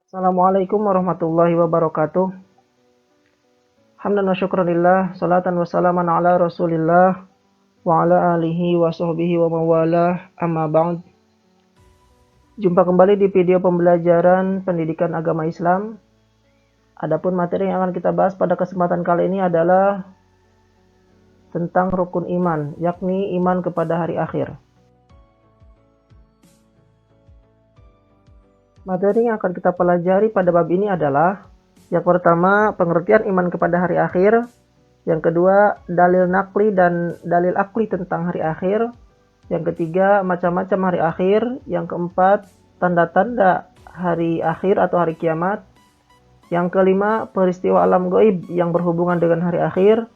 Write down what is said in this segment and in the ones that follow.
Assalamualaikum warahmatullahi wabarakatuh. Hamdan wa syukranillah, salatan wa salaman ala rasulillah, wa ala alihi wa sahbihi wa mawalah, amma ba'd. Jumpa kembali di video pembelajaran pendidikan agama Islam. Adapun materi yang akan kita bahas pada kesempatan kali ini adalah tentang rukun iman, yakni iman kepada hari akhir. Materi yang akan kita pelajari pada bab ini adalah yang pertama, pengertian iman kepada hari akhir. Yang kedua, dalil nakli dan dalil akli tentang hari akhir. Yang ketiga, macam-macam hari akhir. Yang keempat, tanda-tanda hari akhir atau hari kiamat. Yang kelima, peristiwa alam gaib yang berhubungan dengan hari akhir.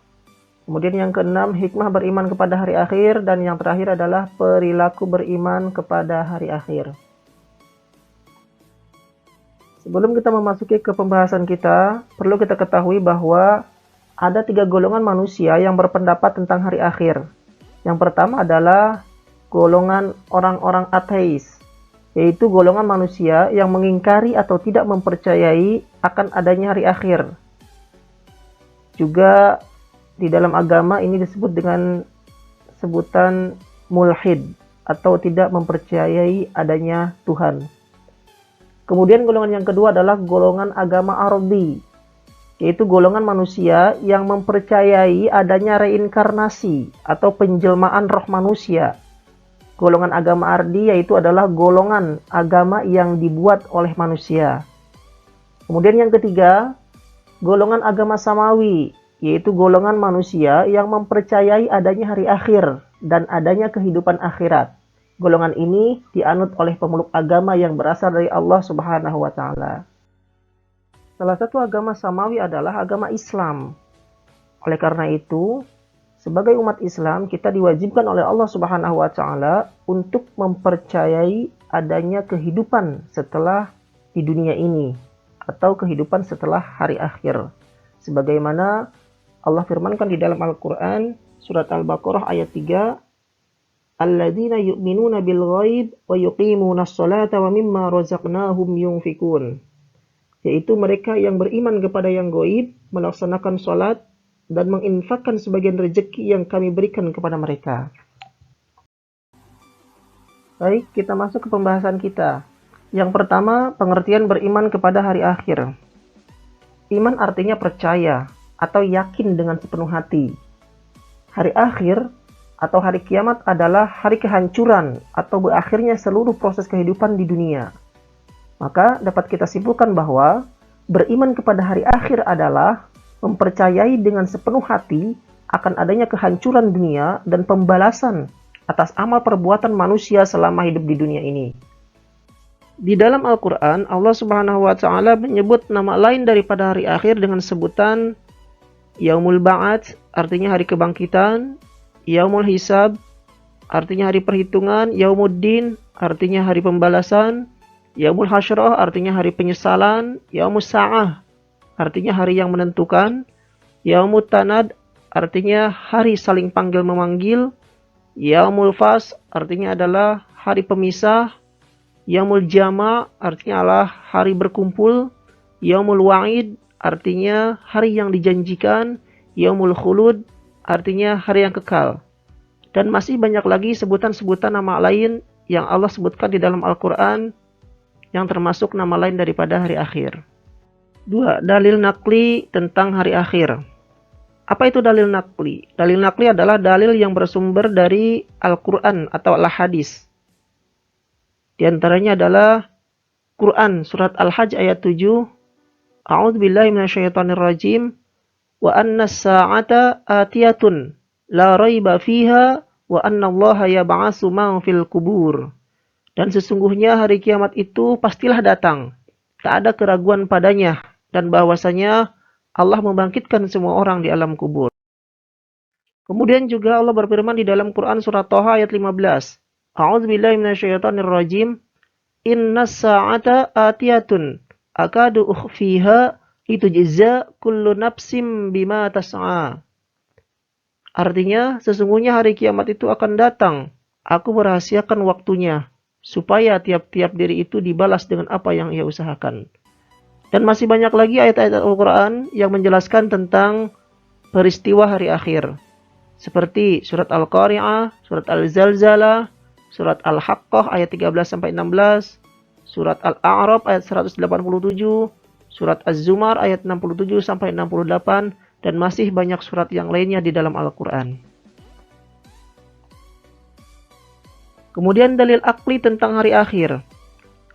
Kemudian yang keenam, hikmah beriman kepada hari akhir. Dan yang terakhir adalah perilaku beriman kepada hari akhir. Sebelum kita memasuki ke pembahasan kita, perlu kita ketahui bahwa ada 3 golongan manusia yang berpendapat tentang hari akhir. Yang pertama adalah golongan orang-orang ateis, yaitu golongan manusia yang mengingkari atau tidak mempercayai akan adanya hari akhir. Juga di dalam agama ini disebut dengan sebutan mulhid atau tidak mempercayai adanya Tuhan. Kemudian golongan yang kedua adalah golongan agama Ardi, yaitu golongan manusia yang mempercayai adanya reinkarnasi atau penjelmaan roh manusia. Golongan agama Ardi yaitu adalah golongan agama yang dibuat oleh manusia. Kemudian yang ketiga, golongan agama Samawi, yaitu golongan manusia yang mempercayai adanya hari akhir dan adanya kehidupan akhirat. Golongan ini dianut oleh pemeluk agama yang berasal dari Allah Subhanahu wa Ta'ala. Salah satu agama Samawi adalah agama Islam. Oleh karena itu, sebagai umat Islam, kita diwajibkan oleh Allah Subhanahu wa Ta'ala untuk mempercayai adanya kehidupan setelah di dunia ini atau kehidupan setelah hari akhir. Sebagaimana Allah firmankan di dalam Al-Quran, surat Al-Baqarah ayat 3, alladzina yu'minuna bil ghaib wa yuqimunas sholata wa mimma razaqnahum yunfikun, yaitu mereka yang beriman kepada yang gaib, melaksanakan salat dan menginfakkan sebagian rezeki yang kami berikan kepada mereka. Baik, kita masuk ke pembahasan kita. Yang pertama, pengertian beriman kepada hari akhir. Iman artinya percaya atau yakin dengan sepenuh hati. Hari akhir atau hari kiamat adalah hari kehancuran atau berakhirnya seluruh proses kehidupan di dunia. Maka dapat kita simpulkan bahwa beriman kepada hari akhir adalah mempercayai dengan sepenuh hati akan adanya kehancuran dunia dan pembalasan atas amal perbuatan manusia selama hidup di dunia ini. Di dalam Al-Quran, Allah Subhanahu wa Ta'ala menyebut nama lain daripada hari akhir dengan sebutan Yaumul Ba'ats, artinya hari kebangkitan, Yaumul Hisab, artinya hari perhitungan, Yaumuddin, artinya hari pembalasan, Yaumul Hasyrah, artinya hari penyesalan, Yaumus Sa'ah, artinya hari yang menentukan, Yaumut Tanad, artinya hari saling panggil memanggil, Yaumul Fas, artinya adalah hari pemisah, Yaumul Jama', artinya adalah hari berkumpul, Yaumul Wa'id, artinya hari yang dijanjikan, Yaumul Khulud, artinya hari yang kekal. Dan masih banyak lagi sebutan-sebutan nama lain yang Allah sebutkan di dalam Al-Quran yang termasuk nama lain daripada hari akhir. 2. Dalil nakli tentang hari akhir. Apa itu dalil nakli? Dalil nakli adalah dalil yang bersumber dari Al-Quran atau Al-Hadis. Di antaranya adalah Quran surat Al-Hajj ayat 7. A'udzubillahi minasyaitonirrajim. Wa anna as-sa'ata atiyatun la raiba fiha wa anna Allaha yab'atsu man fil kubur. Dan sesungguhnya hari kiamat itu pastilah datang, tak ada keraguan padanya, dan bahwasanya Allah membangkitkan semua orang di alam kubur. Kemudian juga Allah berfirman di dalam Quran surat Thaha ayat 15. A'udzubillahi minasyaitonirrajim. Innas sa'ata atiyatun akadu ukhfiha litujza kullu nafsim bima tas'a. Artinya, sesungguhnya hari kiamat itu akan datang. Aku merahasiakan waktunya, supaya tiap-tiap diri itu dibalas dengan apa yang ia usahakan. Dan masih banyak lagi ayat-ayat Al-Quran yang menjelaskan tentang peristiwa hari akhir. Seperti surat Al-Qari'ah, surat Al-Zalzalah, surat Al-Haqqah ayat 13-16, surat Al-A'raf ayat 187, surat Az-Zumar ayat 67-68, dan masih banyak surat yang lainnya di dalam Al-Quran. Kemudian dalil akli tentang hari akhir.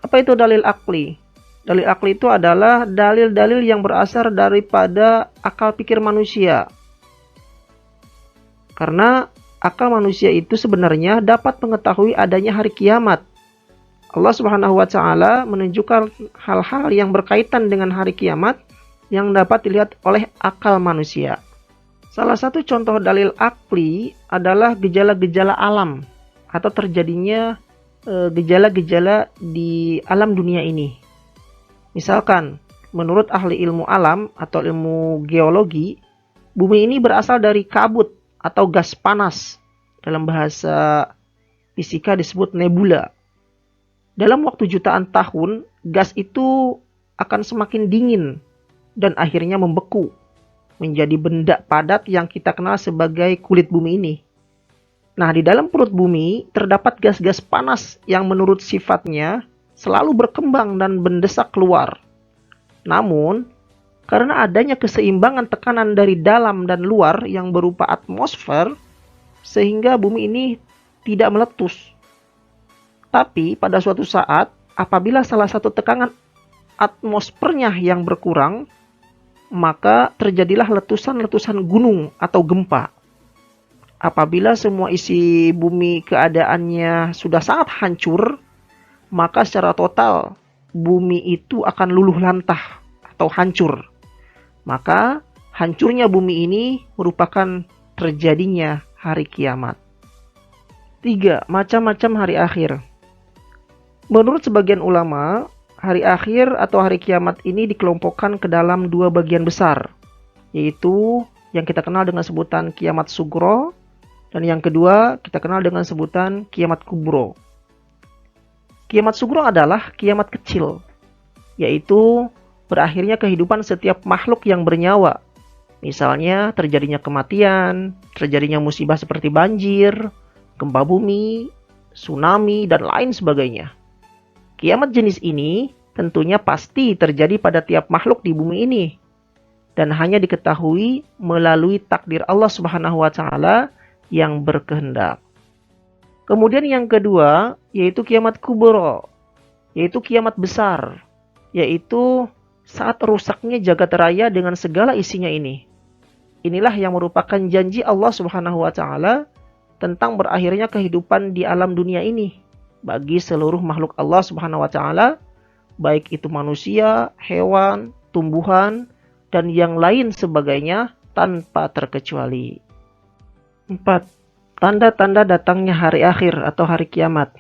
Apa itu dalil akli? Dalil akli itu adalah dalil-dalil yang berasal daripada akal pikir manusia. Karena akal manusia itu sebenarnya dapat mengetahui adanya hari kiamat. Allah Subhanahu wa Ta'ala menunjukkan hal-hal yang berkaitan dengan hari kiamat yang dapat dilihat oleh akal manusia. Salah satu contoh dalil akli adalah gejala-gejala alam atau terjadinya gejala-gejala di alam dunia ini. Misalkan, menurut ahli ilmu alam atau ilmu geologi, bumi ini berasal dari kabut atau gas panas. Dalam bahasa fisika disebut nebula. Dalam waktu jutaan tahun, gas itu akan semakin dingin dan akhirnya membeku menjadi benda padat yang kita kenal sebagai kulit bumi ini. Nah, di dalam perut bumi terdapat gas-gas panas yang menurut sifatnya selalu berkembang dan mendesak keluar. Namun, karena adanya keseimbangan tekanan dari dalam dan luar yang berupa atmosfer, sehingga bumi ini tidak meletus. Tapi pada suatu saat, apabila salah satu tekanan atmosfernya yang berkurang, maka terjadilah letusan-letusan gunung atau gempa. Apabila semua isi bumi keadaannya sudah sangat hancur, maka secara total bumi itu akan luluh lantah atau hancur. Maka hancurnya bumi ini merupakan terjadinya hari kiamat. 3. Macam-macam hari akhir. Menurut sebagian ulama, hari akhir atau hari kiamat ini dikelompokkan ke dalam dua bagian besar, yaitu yang kita kenal dengan sebutan kiamat sugro, dan yang kedua kita kenal dengan sebutan kiamat kubro. Kiamat sugro adalah kiamat kecil, yaitu berakhirnya kehidupan setiap makhluk yang bernyawa. Misalnya terjadinya kematian, terjadinya musibah seperti banjir, gempa bumi, tsunami, dan lain sebagainya. Kiamat jenis ini tentunya pasti terjadi pada tiap makhluk di bumi ini, dan hanya diketahui melalui takdir Allah Subhanahu wa Ta'ala yang berkehendak. Kemudian yang kedua, yaitu kiamat kubro, yaitu kiamat besar, yaitu saat rusaknya jagat raya dengan segala isinya ini. Inilah yang merupakan janji Allah Subhanahu wa Ta'ala tentang berakhirnya kehidupan di alam dunia ini bagi seluruh makhluk Allah Subhanahu wa Ta'ala, baik itu manusia, hewan, tumbuhan, dan yang lain sebagainya tanpa terkecuali. 4. Tanda-tanda datangnya hari akhir atau hari kiamat.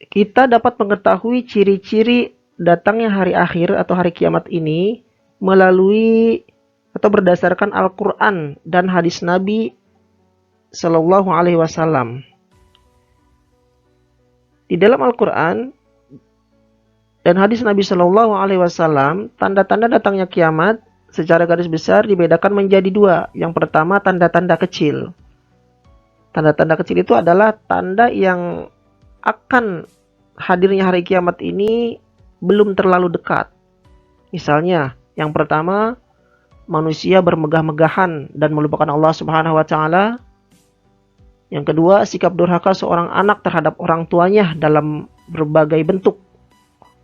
Kita dapat mengetahui ciri-ciri datangnya hari akhir atau hari kiamat ini melalui atau berdasarkan Al-Quran dan hadis Nabi Sallallahu Alaihi Wasallam. Di dalam Al-Quran dan hadis Nabi Sallallahu Alaihi Wasallam, tanda-tanda datangnya kiamat secara garis besar dibedakan menjadi dua. Yang pertama, tanda-tanda kecil. Tanda-tanda kecil itu adalah tanda yang akan hadirnya hari kiamat ini belum terlalu dekat. Misalnya, yang pertama, manusia bermegah-megahan dan melupakan Allah Subhanahu wa Ta'ala. Yang kedua, sikap durhaka seorang anak terhadap orang tuanya dalam berbagai bentuk.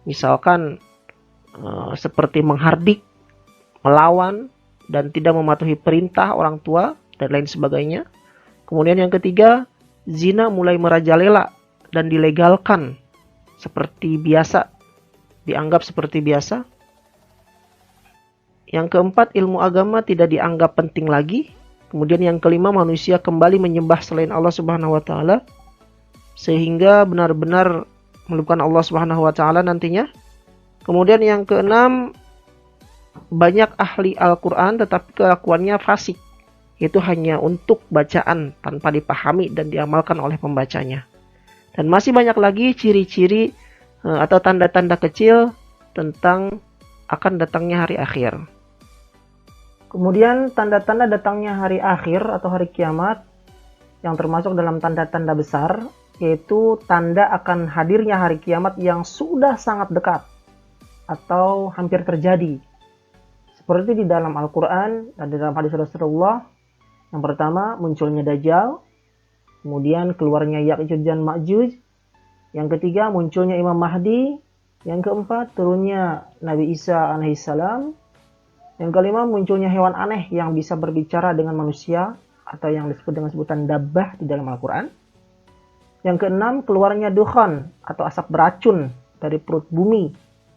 Misalkan seperti menghardik, melawan, dan tidak mematuhi perintah orang tua, dan lain sebagainya. Kemudian yang ketiga, zina mulai merajalela dan dilegalkan seperti biasa, dianggap seperti biasa. Yang keempat, ilmu agama tidak dianggap penting lagi. Kemudian yang kelima, manusia kembali menyembah selain Allah Subhanahu wa Ta'ala, sehingga benar-benar melupakan Allah Subhanahu wa Ta'ala nantinya. Kemudian yang keenam, banyak ahli Al-Quran tetapi kelakuannya fasik, yaitu hanya untuk bacaan tanpa dipahami dan diamalkan oleh pembacanya. Dan masih banyak lagi ciri-ciri atau tanda-tanda kecil tentang akan datangnya hari akhir. Kemudian tanda-tanda datangnya hari akhir atau hari kiamat yang termasuk dalam tanda-tanda besar, yaitu tanda akan hadirnya hari kiamat yang sudah sangat dekat atau hampir terjadi. Seperti di dalam Al-Quran dan di dalam hadis Rasulullah, yang pertama munculnya Dajjal, kemudian keluarnya Ya'juj dan Ma'juj, yang ketiga munculnya Imam Mahdi, yang keempat turunnya Nabi Isa alaihissalam, yang kelima munculnya hewan aneh yang bisa berbicara dengan manusia atau yang disebut dengan sebutan dabbah di dalam Al-Quran. Yang keenam, keluarnya dukhan atau asap beracun dari perut bumi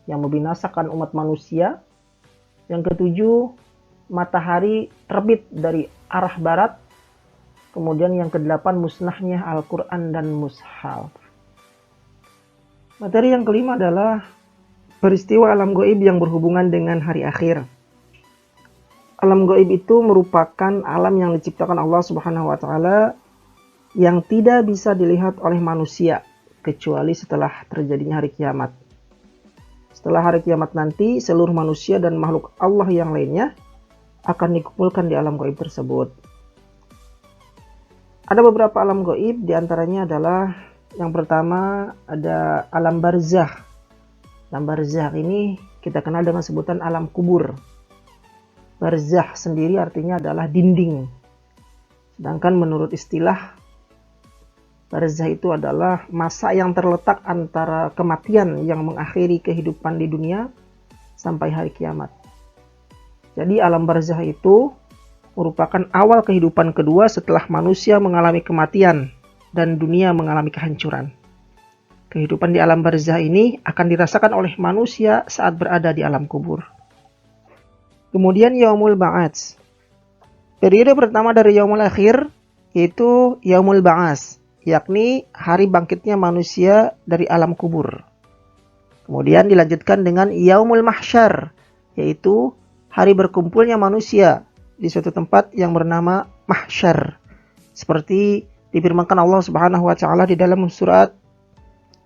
yang membinasakan umat manusia. Yang ketujuh, matahari terbit dari arah barat. Kemudian yang kedelapan, musnahnya Al-Quran dan mushaf. Materi yang kelima adalah peristiwa alam gaib yang berhubungan dengan hari akhir. Alam gaib itu merupakan alam yang diciptakan Allah Subhanahu wa taala yang tidak bisa dilihat oleh manusia kecuali setelah terjadinya hari kiamat. Setelah hari kiamat nanti, seluruh manusia dan makhluk Allah yang lainnya akan dikumpulkan di alam gaib tersebut. Ada beberapa alam gaib, diantaranya adalah yang pertama ada alam barzakh. Alam barzakh ini kita kenal dengan sebutan alam kubur. Barzakh sendiri artinya adalah dinding. Sedangkan menurut istilah, barzakh itu adalah masa yang terletak antara kematian yang mengakhiri kehidupan di dunia sampai hari kiamat. Jadi alam barzakh itu merupakan awal kehidupan kedua setelah manusia mengalami kematian dan dunia mengalami kehancuran. Kehidupan di alam barzakh ini akan dirasakan oleh manusia saat berada di alam kubur. Kemudian yaumul ba'ats. Periode pertama dari yaumul akhir yaitu yaumul ba'ats, yakni hari bangkitnya manusia dari alam kubur. Kemudian dilanjutkan dengan yaumul mahsyar, yaitu hari berkumpulnya manusia di suatu tempat yang bernama mahsyar. Seperti difirmankan Allah Subhanahu wa taala di dalam surat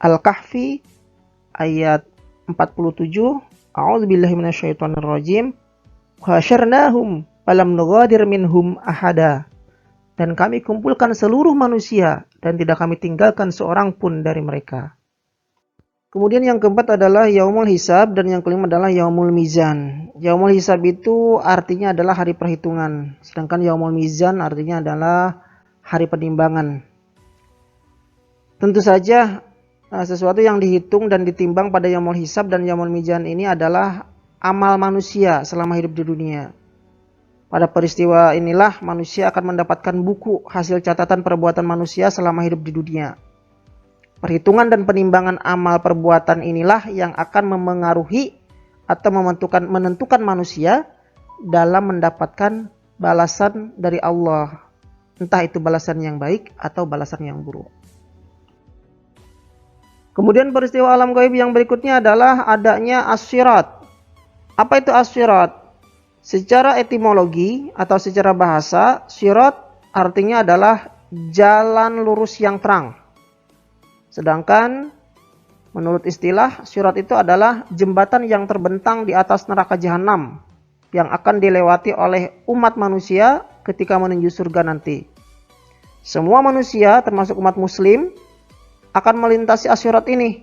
Al-Kahfi ayat 47, A'udzubillahi minasyaitonirrajim. Hasyarnahum falam nughadir minhum ahada. Dan kami kumpulkan seluruh manusia dan tidak kami tinggalkan seorang pun dari mereka. Kemudian yang keempat adalah yaumul hisab dan yang kelima adalah yaumul mizan. Yaumul hisab itu artinya adalah hari perhitungan, sedangkan yaumul mizan artinya adalah hari penimbangan. Tentu saja sesuatu yang dihitung dan ditimbang pada yaumul hisab dan yaumul mizan ini adalah amal manusia selama hidup di dunia. Pada peristiwa inilah manusia akan mendapatkan buku hasil catatan perbuatan manusia selama hidup di dunia. Perhitungan dan penimbangan amal perbuatan inilah yang akan memengaruhi atau menentukan manusia dalam mendapatkan balasan dari Allah. Entah itu balasan yang baik atau balasan yang buruk. Kemudian peristiwa alam gaib yang berikutnya adalah adanya as-sirat. Apa itu as-sirat? Secara etimologi atau secara bahasa, sirat artinya adalah jalan lurus yang terang. Sedangkan menurut istilah, sirat itu adalah jembatan yang terbentang di atas neraka jahanam yang akan dilewati oleh umat manusia ketika menuju surga nanti. Semua manusia termasuk umat muslim akan melintasi as-sirat ini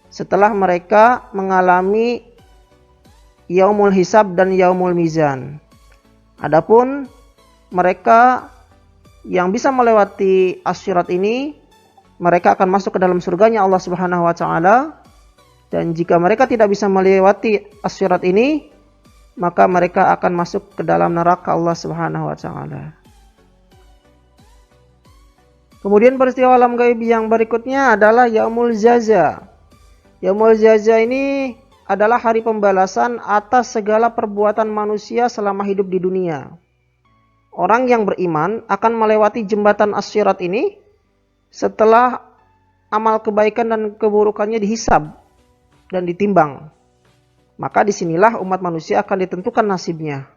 setelah mereka mengalami yaumul hisab dan yaumul mizan. Adapun mereka yang bisa melewati as-sirat ini, mereka akan masuk ke dalam surganya Allah Subhanahu wa taala. Dan jika mereka tidak bisa melewati as-sirat ini, maka mereka akan masuk ke dalam neraka Allah Subhanahu wa taala. Kemudian peristiwa alam gaib yang berikutnya adalah yaumul jaza. Yaumul jaza ini adalah hari pembalasan atas segala perbuatan manusia selama hidup di dunia. Orang yang beriman akan melewati jembatan as-sirat ini setelah amal kebaikan dan keburukannya dihisab dan ditimbang. Maka disinilah umat manusia akan ditentukan nasibnya.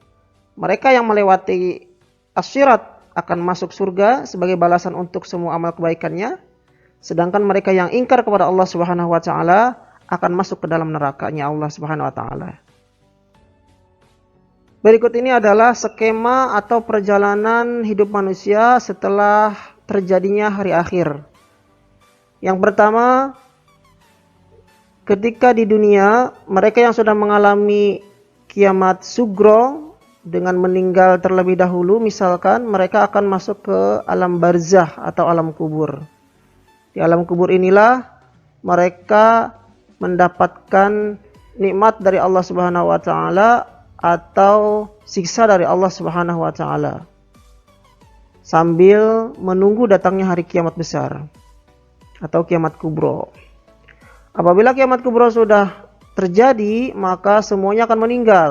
Mereka yang melewati as-sirat akan masuk surga sebagai balasan untuk semua amal kebaikannya. Sedangkan mereka yang ingkar kepada Allah Subhanahu wa taala akan masuk ke dalam nerakanya Allah Subhanahu wa taala. Berikut ini adalah skema atau perjalanan hidup manusia setelah terjadinya hari akhir. Yang pertama, ketika di dunia mereka yang sudah mengalami kiamat sugro dengan meninggal terlebih dahulu, misalkan mereka akan masuk ke alam barzah atau alam kubur. Di alam kubur inilah mereka mendapatkan nikmat dari Allah Subhanahu wa taala atau siksa dari Allah Subhanahu wa taala sambil menunggu datangnya hari kiamat besar atau kiamat kubro. Apabila kiamat kubro sudah terjadi, maka semuanya akan meninggal.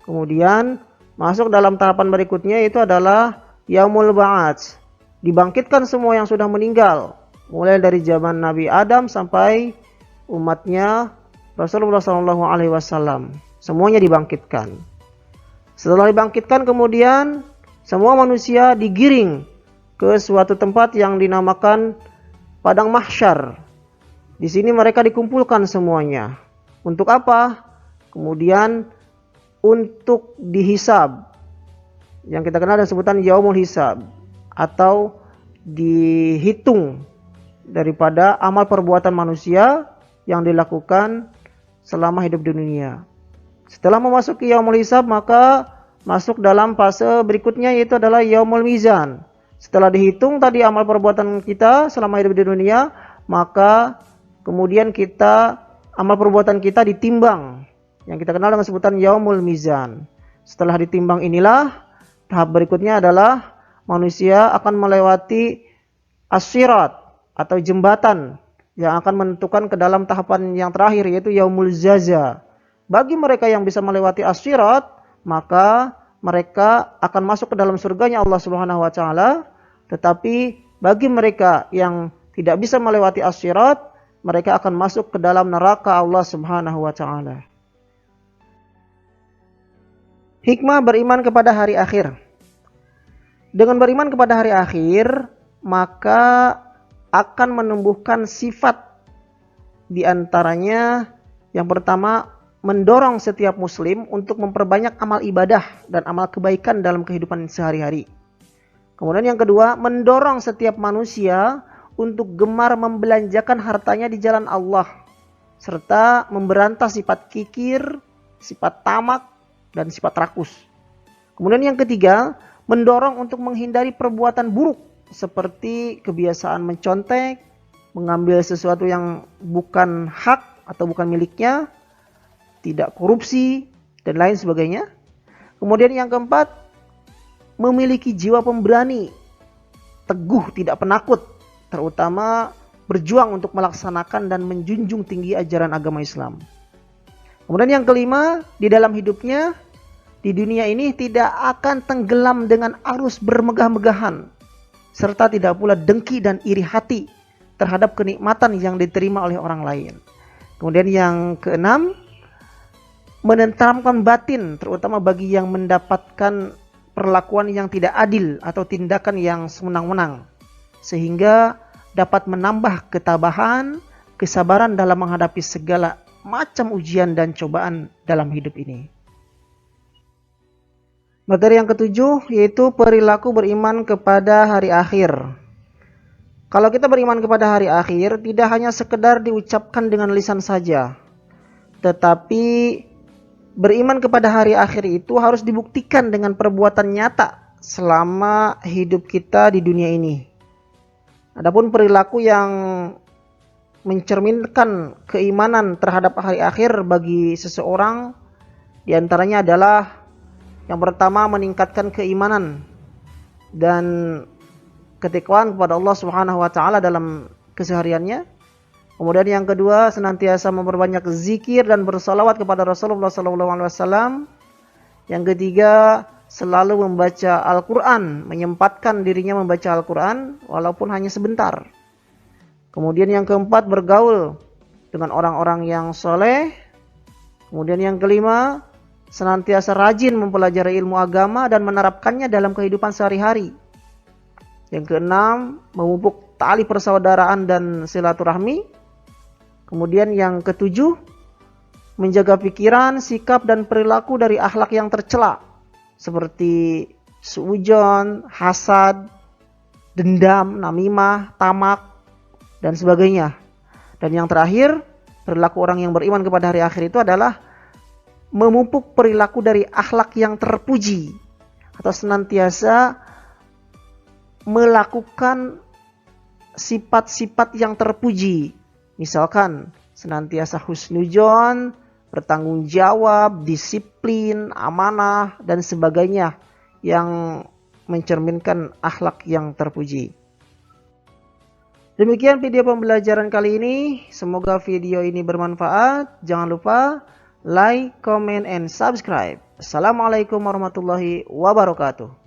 Kemudian masuk dalam tahapan berikutnya, itu adalah yaumul ba'ats. Dibangkitkan semua yang sudah meninggal, mulai dari zaman Nabi Adam sampai umatnya Rasulullah SAW. Semuanya dibangkitkan. Setelah dibangkitkan, kemudian semua manusia digiring ke suatu tempat yang dinamakan padang mahsyar. Di sini mereka dikumpulkan semuanya. Untuk apa? Kemudian untuk dihisab. Yang kita kenal dengan sebutan yaumul hisab, atau dihitung daripada amal perbuatan manusia yang dilakukan selama hidup di dunia. Setelah memasuki yaumul hisab, maka masuk dalam fase berikutnya, yaitu adalah yaumul mizan. Setelah dihitung tadi amal perbuatan kita selama hidup di dunia, maka kemudian amal perbuatan kita ditimbang, yang kita kenal dengan sebutan yaumul mizan. Setelah ditimbang inilah tahap berikutnya adalah manusia akan melewati as-sirat atau jembatan yang akan menentukan ke dalam tahapan yang terakhir, yaitu yaumul jaza. Bagi mereka yang bisa melewati as-sirat, maka mereka akan masuk ke dalam surganya Allah Subhanahu wa taala. Tetapi bagi mereka yang tidak bisa melewati as-sirat, mereka akan masuk ke dalam neraka Allah Subhanahu wa taala. Hikmah beriman kepada hari akhir. Dengan beriman kepada hari akhir, maka akan menumbuhkan sifat, di antaranya yang pertama, mendorong setiap muslim untuk memperbanyak amal ibadah dan amal kebaikan dalam kehidupan sehari-hari. Kemudian yang kedua, mendorong setiap manusia untuk gemar membelanjakan hartanya di jalan Allah, serta memberantas sifat kikir, sifat tamak, dan sifat rakus. Kemudian yang ketiga, mendorong untuk menghindari perbuatan buruk seperti kebiasaan mencontek, mengambil sesuatu yang bukan hak atau bukan miliknya, tidak korupsi, dan lain sebagainya. Kemudian yang keempat, memiliki jiwa pemberani, teguh, tidak penakut, terutama berjuang untuk melaksanakan dan menjunjung tinggi ajaran agama Islam. Kemudian yang kelima, di dalam hidupnya di dunia ini tidak akan tenggelam dengan arus bermegah-megahan, serta tidak pula dengki dan iri hati terhadap kenikmatan yang diterima oleh orang lain. Kemudian yang keenam, menenteramkan batin, terutama bagi yang mendapatkan perlakuan yang tidak adil atau tindakan yang semenang-menang, sehingga dapat menambah ketabahan, kesabaran dalam menghadapi segala macam ujian dan cobaan dalam hidup ini. Materi yang ketujuh, yaitu perilaku beriman kepada hari akhir. Kalau kita beriman kepada hari akhir, tidak hanya sekedar diucapkan dengan lisan saja, tetapi beriman kepada hari akhir itu harus dibuktikan dengan perbuatan nyata selama hidup kita di dunia ini. Adapun perilaku yang mencerminkan keimanan terhadap hari akhir bagi seseorang, diantaranya adalah yang pertama, meningkatkan keimanan dan ketakwaan kepada Allah Subhanahu wa taala dalam kesehariannya. Kemudian yang kedua, senantiasa memperbanyak zikir dan bersalawat kepada Rasulullah SAW. Yang ketiga, selalu membaca Al-Quran, menyempatkan dirinya membaca Al-Quran walaupun hanya sebentar. Kemudian yang keempat, bergaul dengan orang-orang yang soleh. Kemudian yang kelima, senantiasa rajin mempelajari ilmu agama dan menerapkannya dalam kehidupan sehari-hari. Yang keenam, memupuk tali persaudaraan dan silaturahmi. Kemudian yang ketujuh, menjaga pikiran, sikap, dan perilaku dari akhlak yang tercela, seperti suudzon, hasad, dendam, namimah, tamak, dan sebagainya. Dan yang terakhir, perilaku orang yang beriman kepada hari akhir itu adalah memupuk perilaku dari akhlak yang terpuji, atau senantiasa melakukan sifat-sifat yang terpuji. Misalkan senantiasa husnudzon, bertanggung jawab, disiplin, amanah, dan sebagainya yang mencerminkan akhlak yang terpuji. Demikian video pembelajaran kali ini. Semoga video ini bermanfaat. Jangan lupa like, comment, and subscribe. Assalamualaikum warahmatullahi wabarakatuh.